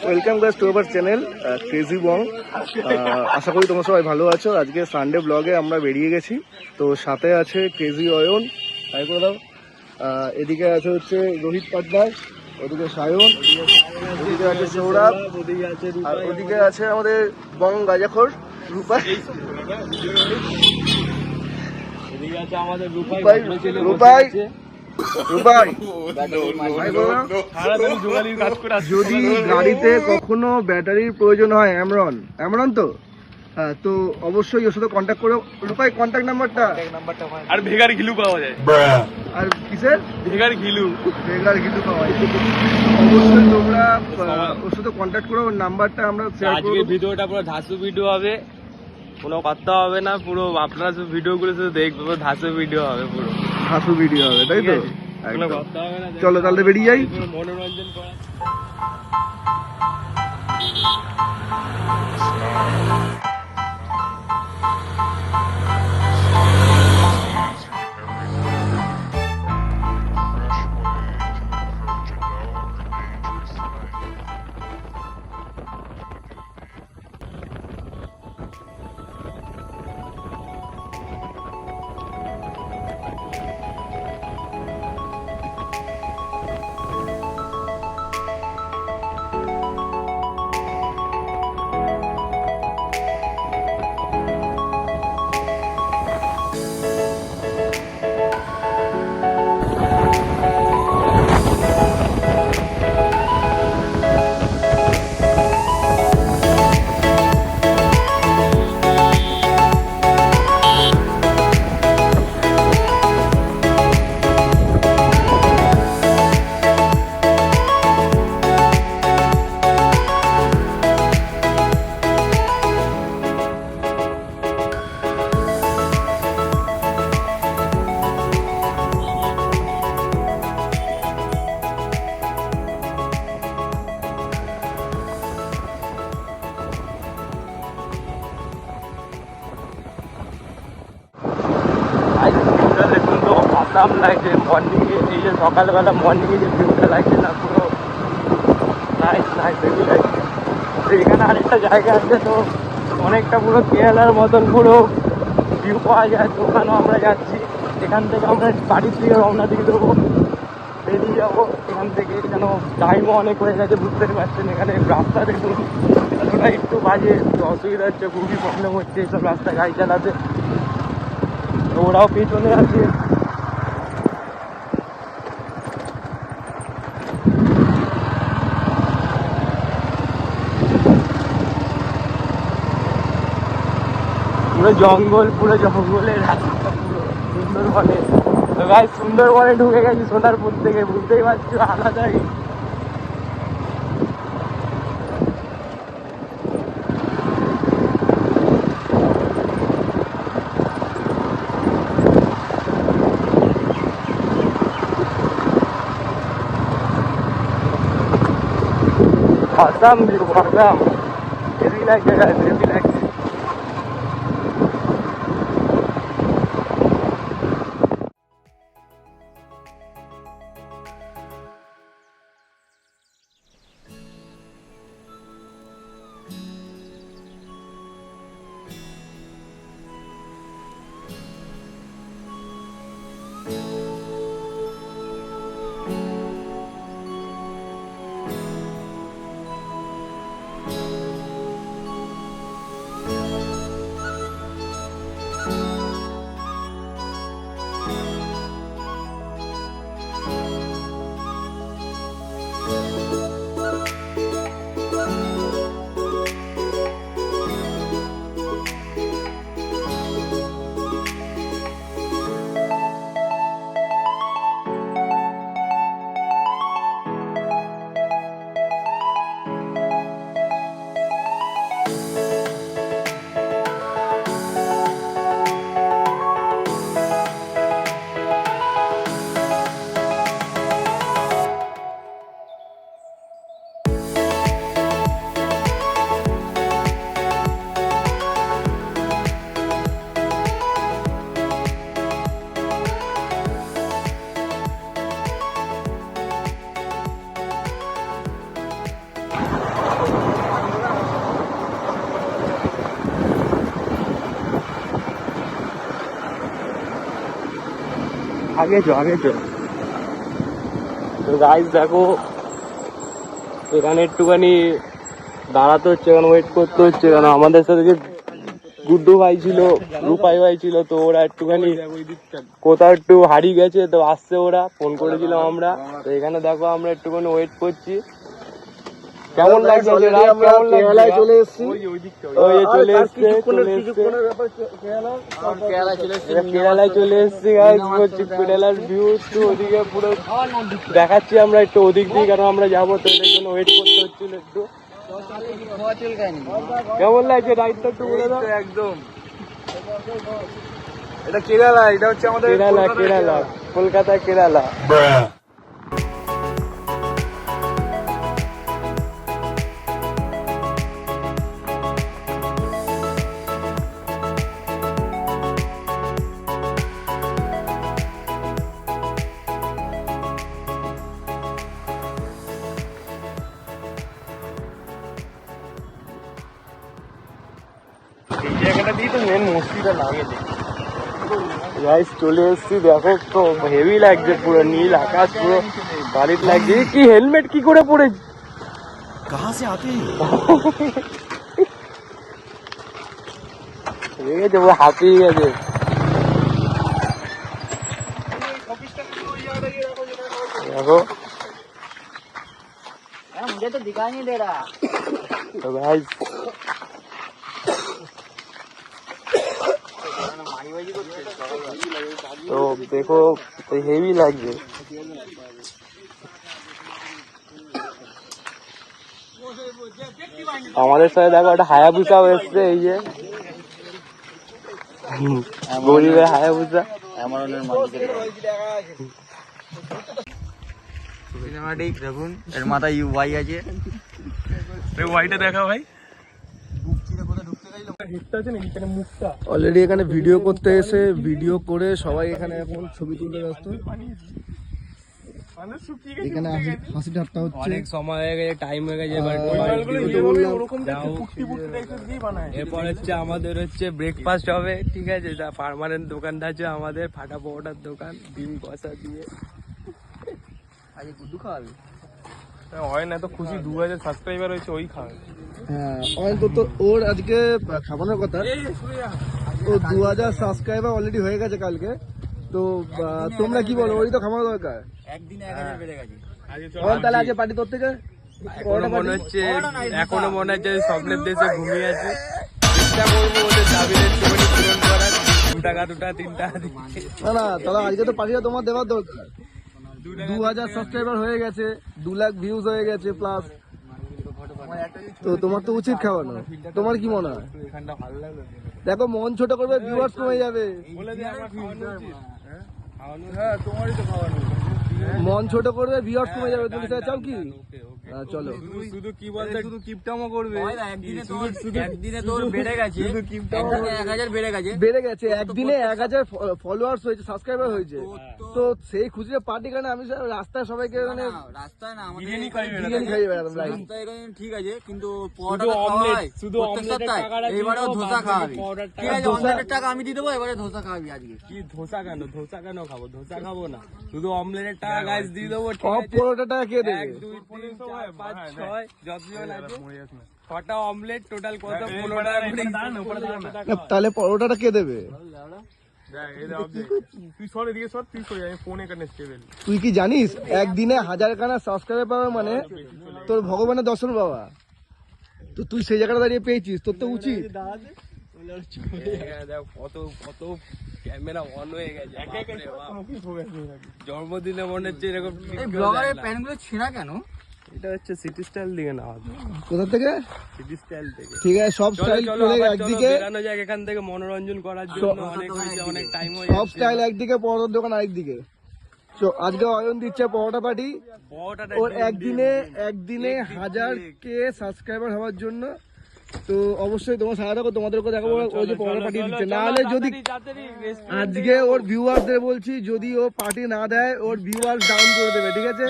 Welcome guys to our channel crazy bong. আশা করি তোমরা সবাই ভালো আছো। আজকে সানডে ব্লগে আমরা বেরিয়ে গেছি, তো সাথে আছে ক্রেজি অয়ন, তাই করে দাও। এদিকে আছে হচ্ছে রোহিত পাটনার, ওদিকে সায়ন, ওদিকে আছে সৌরভ, আর ওদিকে আছে আমাদের বং গাজাখোর রূপাই। রূপাই যদি গাড়িতে কখনো ব্যাটারির প্রয়োজন হয়, এমরন তো হ্যাঁ, তো অবশ্যই ওর সাথে কন্ট্যাক্ট করে। রূপাই কন্ট্যাক্ট নাম্বারটা আর ভেগার ঘিলু পাওয়া যায়। আর কিসের ভেগার ঘিলু পাওয়া যায়। অবশ্যই তোমরা ওর সাথে কন্ট্যাক্ট করো, ওর নাম্বারটা আমরা শেয়ার করব। আজকে ভিডিওটা পুরো ধাসু ভিডিও হবে, কোনো কথা হবে না, পুরো আপনারা শুধু ভিডিওগুলো শুধু দেখবে, পুরো ধাসু ভিডিও হবে, পুরো হাসু ভিডিও হবে, তাই তো? কোনো কথা হবে না। চলো তাহলে বেরিয়ে যাই। পুরো মনোরঞ্জন করা। দেখুন তো আসাম লাগছে মর্নিংয়ে, এই যে সকালবেলা মর্নিংয়ে যে ভিউটা লাগছে না, পুরো নাইস হেভি লাগছে। তো এখানে আরেকটা জায়গা আছে, তো অনেকটা পুরো কেরালার মতন পুরো ভিউ পাওয়া যায়। তো ওখানেও আমরা যাচ্ছি। এখান থেকে আমরা বাড়ির দিকে রওনা দিয়ে দেবো, বেরিয়ে যাবো এখান থেকে। যেন টাইমও অনেক হয়ে গেছে, বুঝতে পারছেন। এখানে রাস্তা দেখুন এতটা একটু বাজে, তো অসুবিধা হচ্ছে, খুবই প্রবলেম হচ্ছে এইসব রাস্তা গাড়ি চালাতে। তো ওরাও পেছনে আছে। পুরো জঙ্গলের রাস্তা, পুরো সুন্দরবনে। তো গাই সুন্দরবনে ঢুকে গেছি সোনারপুর থেকে, বুঝতেই পারছি আলাদাই। আসাম হেভি লাগছে, হেভি লাগছে। আগে চো তো গাইস দেখো এখানে একটুখানি দাঁড়াতে হচ্ছে, এখানে ওয়েট করতে হচ্ছে, কারণ আমাদের সাথে যে গুড্ডু ভাই ছিল, রূপাই ভাই ছিল, তো ওরা একটুখানি কোথাও একটু হারিয়ে গেছে, তো আসছে, ওরা ফোন করেছিলাম আমরা। তো এখানে দেখো আমরা একটুখানি ওয়েট করছি। কেমন লাগছে? কেরালায় চলে এসেছি। কেরালায় চলে এসেছি গাইস, কেরালার ভিউ একটু ওদিকে পুরো দেখাচ্ছি আমরা একটু ওদিক দিয়ে, কারণ আমরা যাবো, তো এটার জন্য ওয়েট করতে হচ্ছিল একটু। কেমন লাগছে রাইডটা একটু বলে দাও। একদম এটা কেরালা, এটা হচ্ছে আমাদের কেরালা, কলকাতা কেরালা। এই জায়গাটা দিয়ে তো মেন মস্তিটা লাগে। গাইস চলে এসছি, দেখো তো হেভি লাগছে, পুরো নীল আকাশ, পুরো বাড়িতে লাগছে। কি হেলমেট কি করে পড়েছি, कहाँ से आते हैं ঠিক আছে, পুরো হাতিয়ে গেছে। দেখো मुझे तो दिखाई नहीं दे रहा। তো গাইস তো দেখো হেভি লাগছে। আমাদের সাথে দেখো একটা হায়াবুসাও এসছে, এই যে গরিবের হায়াবুসা। সিনেমাটিক দেখুন, এর মাথায় ইউআই আছে। ওয়াইটা দেখা ভাই, অলরেডি এখানে ভিডিও করতে এসে ভিডিও করে সবাই এখানে এখন ছবি তুলতে ব্যস্ত। এখানে হাসি ঠাট্টা হচ্ছে। অনেক সময় হয়ে গেছে, টাইম হয়ে গেছে, এরপর হচ্ছে আমাদের হচ্ছে ব্রেকফাস্ট হবে, ঠিক আছে। যা পার্মানেন্ট দোকানটা আছে আমাদের, ফাটা পরোটার দোকান, ডিম কষা দিয়ে। আজকে গুড্ডু খাওয়াবি? হয় না তো খুশি, 2000 সাবস্ক্রাইবার হয়েছে, ওই খাবে। হ্যাঁ, তো ওর আজকে খাবানোর কথা। ও 2000 সাবস্ক্রাইবার অলরেডি হয়ে গেছে কালকে। তো তোমরা কি বলো, ওই তো খাওয়ানো দরকার। একদিনে 1000 বেড়ে গেছে। তাহলে আজকে পার্টি তোর থেকে এখনো মনে হচ্ছে স্বপ্নের দেশে ঘুমিয়ে আছি। চেষ্টা করবো ওদের দাবিদের ছবি পূরণ করার, 2 টাকা 2 টাকা 3 টাকা দিয়ে। না, তাহলে আজকে তো পার্টিটা তোমার দেওয়ার দরকার। 2000 সাবস্ক্রাইবার হয়ে গেছে, 2 লাখ ভিউজ হয়ে গেছে প্লাস, তো তোমার তো উচিত খাওয়ানো। তোমার কি মনে হয়? এখানটা ভালো লাগলো। দেখো, মন ছোট করবে, ভিউয়ার্স কমে যাবে। হ্যাঁ, তোমারই তো খাওয়ানো। মন ছোট করবে, ভিউয়ার্স কমে যাবে। তুমি সেটা চাও কি? চলো। শুধু কি বলতে, শুধু কিপটামো করবে। একদিনে তোর বেড়ে গেছে, একদিনে 1000 বেড়ে গেছে। বেড়ে গেছে, একদিনে 1000 ফলোয়ার্স হয়েছে, সাবস্ক্রাইবার হয়েছে। তো সেই খুশিতে পার্টি কেন? আমি রাস্তায় সবাইকে মানে রাস্তায় না, আমাদের বিরিয়ানি খাইয়ে বেড়াতাম। রাস্তায় এখানে ঠিক আছে, কিন্তু পরোটা খাওয়াই প্রত্যেক সপ্তাহে। এবারেও ধোসা খাওয়াবি, ঠিক আছে? অমলেটের টাকা আমি দিয়ে দেবো, এবারে ধোসা খাওয়াবি আজকে। কি ধোসা কেন? ধোসা কেন খাবো? ধোসা খাবো না, শুধু অমলেটের টাকা গাইস দিয়ে দেবো। পরোটাটা কে দেবে? 1 2 3 4 5 6 যতজন আছে, 6টা অমলেট, টোটাল কত? 15 টাকা। তাহলে পরোটাটা কে দেবে? তুই কি জানিস একদিনে 1000 খানা সাবস্ক্রাইবার পাওয়া মানে তোর ভগবানের দর্শন পাওয়া? তো তুই সেই জায়গাটা দাঁড়িয়ে পেয়েছিস, তোর তো উচিত। কত কত ক্যামেরা অন হয়ে গেছে, জন্মদিনে মনে হচ্ছে এরকম। এই ব্লগারের প্যান্টগুলো ছেঁড়া কেন? এটা হচ্ছে সিটি স্টাইল দিকে না, কোথা থেকে? সিটি স্টাইল থেকে। ঠিক আছে, সব স্টাইল একদিকে, বেরানো যাক এখান থেকে মনোরঞ্জন করার জন্য। অনেক হয়েছে, অনেক টাইম হয়ে সব স্টাইল একদিকে, পরোটার দোকান আরেকদিকে। আজকে অয়ন দিচ্ছে পরোটা পার্টি। ওর একদিনে 1000K সাবস্ক্রাইবার হওয়ার জন্য। তো অবশ্যই তোমার সাহায্য করো, তোমাদেরকে দেখাবো ওই যে পরোটা পার্টি দিচ্ছে। না হলে যদি আজকে ওর ভিউয়ারদের বলছি, যদি ও পার্টি না দেয়, ওর ভিউয়ার্স ডাউন করে দেবে, ঠিক আছে?